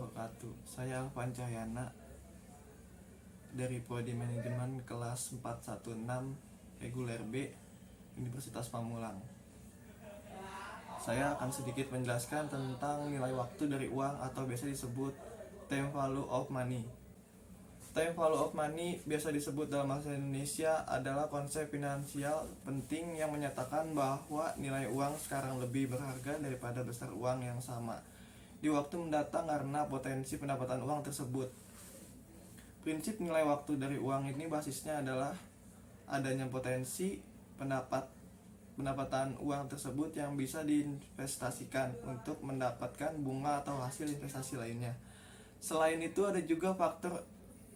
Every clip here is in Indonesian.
wabarakatuh. Saya Alvan Cahyana dari Prodi Manajemen kelas 416 reguler B Universitas Pamulang. Saya akan sedikit menjelaskan tentang nilai waktu dari uang atau biasa disebut time value of money. Time value of money biasa disebut dalam bahasa Indonesia adalah konsep finansial penting yang menyatakan bahwa nilai uang sekarang lebih berharga daripada besar uang yang sama di waktu mendatang karena potensi pendapatan uang tersebut. Prinsip nilai waktu dari uang ini basisnya adalah adanya potensi pendapatan uang tersebut yang bisa diinvestasikan untuk mendapatkan bunga atau hasil investasi lainnya. Selain itu ada juga faktor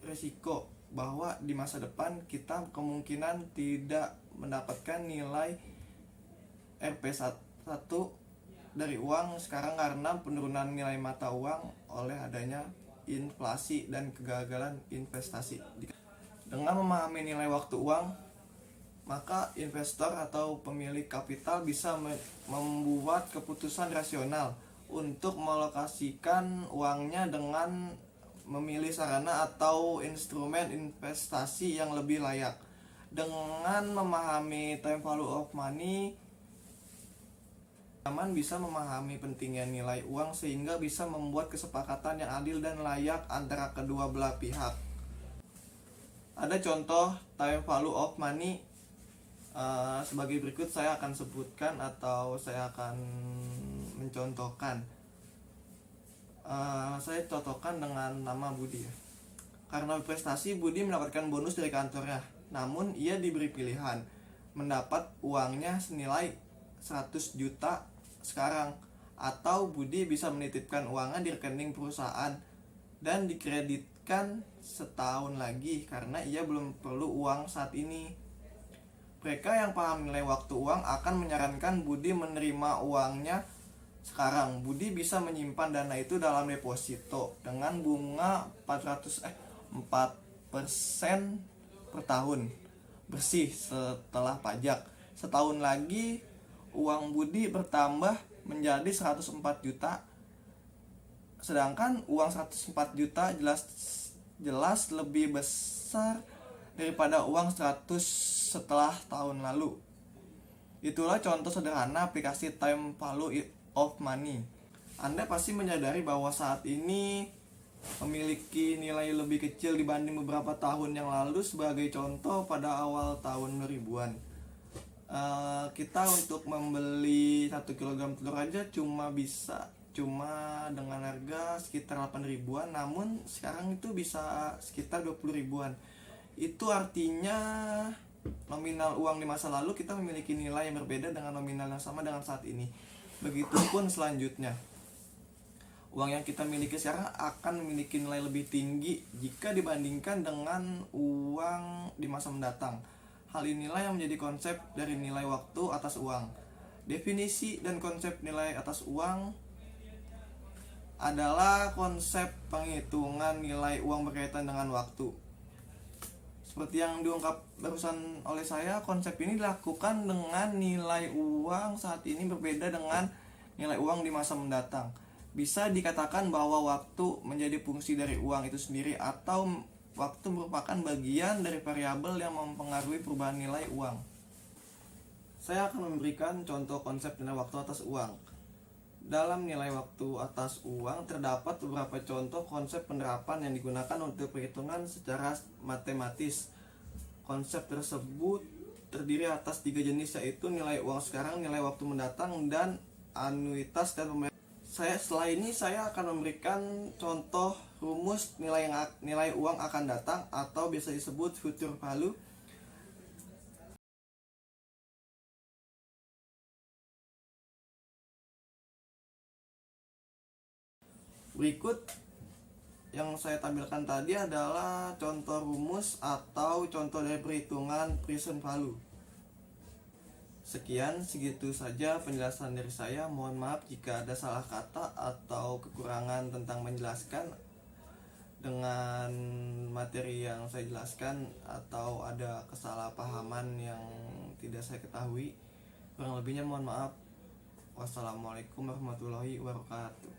risiko bahwa di masa depan kita kemungkinan tidak mendapatkan nilai Rp1 dari uang sekarang karena penurunan nilai mata uang oleh adanya inflasi dan kegagalan investasi. Dengan memahami nilai waktu uang, maka investor atau pemilik kapital bisa membuat keputusan rasional untuk melokasikan uangnya dengan memilih sarana atau instrumen investasi yang lebih layak. Dengan memahami time value of money, teman bisa memahami pentingnya nilai uang sehingga bisa membuat kesepakatan yang adil dan layak antara kedua belah pihak. Ada contoh time value of money sebagai berikut. Saya akan sebutkan atau saya akan mencontohkan. Saya cocokkan dengan nama Budi ya. Karena prestasi, Budi mendapatkan bonus dari kantornya. Namun ia diberi pilihan mendapat uangnya senilai 100 juta sekarang, atau Budi bisa menitipkan uangnya di rekening perusahaan dan dikreditkan setahun lagi karena ia belum perlu uang saat ini. Mereka yang paham nilai waktu uang akan menyarankan Budi menerima uangnya sekarang. Budi bisa menyimpan dana itu dalam deposito dengan bunga 4% per tahun bersih setelah pajak. Setahun lagi uang Budi bertambah menjadi 104 juta. Sedangkan uang 104 juta jelas lebih besar daripada uang 100 setelah tahun lalu. Itulah contoh sederhana aplikasi time value of money. Anda pasti menyadari bahwa saat ini memiliki nilai lebih kecil dibanding beberapa tahun yang lalu. Sebagai contoh, pada awal tahun 2000-an kita untuk membeli 1 kg telur aja cuma dengan harga sekitar 8 ribuan, namun sekarang itu bisa sekitar 20 ribuan. Itu artinya nominal uang di masa lalu kita memiliki nilai yang berbeda dengan nominal yang sama dengan saat ini. Begitupun selanjutnya, uang yang kita miliki sekarang akan memiliki nilai lebih tinggi jika dibandingkan dengan uang di masa mendatang. Hal inilah yang menjadi konsep dari nilai waktu atas uang. Definisi dan konsep nilai atas uang adalah konsep penghitungan nilai uang berkaitan dengan waktu. Seperti yang diungkap barusan oleh saya, konsep ini dilakukan dengan nilai uang saat ini berbeda dengan nilai uang di masa mendatang. Bisa dikatakan bahwa waktu menjadi fungsi dari uang itu sendiri, atau waktu merupakan bagian dari variabel yang mempengaruhi perubahan nilai uang. Saya akan memberikan contoh konsep nilai waktu atas uang. Dalam nilai waktu atas uang terdapat beberapa contoh konsep penerapan yang digunakan untuk perhitungan secara matematis. Konsep tersebut terdiri atas 3 jenis, yaitu nilai uang sekarang, nilai waktu mendatang, dan anuitas dan pembayaran. Setelah ini saya akan memberikan contoh rumus nilai uang akan datang atau biasa disebut future value. Berikut yang saya tampilkan tadi adalah contoh rumus atau contoh dari perhitungan present value. Segitu saja penjelasan dari saya. Mohon maaf jika ada salah kata atau kekurangan tentang menjelaskan dengan materi yang saya jelaskan, atau ada kesalahpahaman yang tidak saya ketahui. Kurang lebihnya mohon maaf. Wassalamualaikum warahmatullahi wabarakatuh.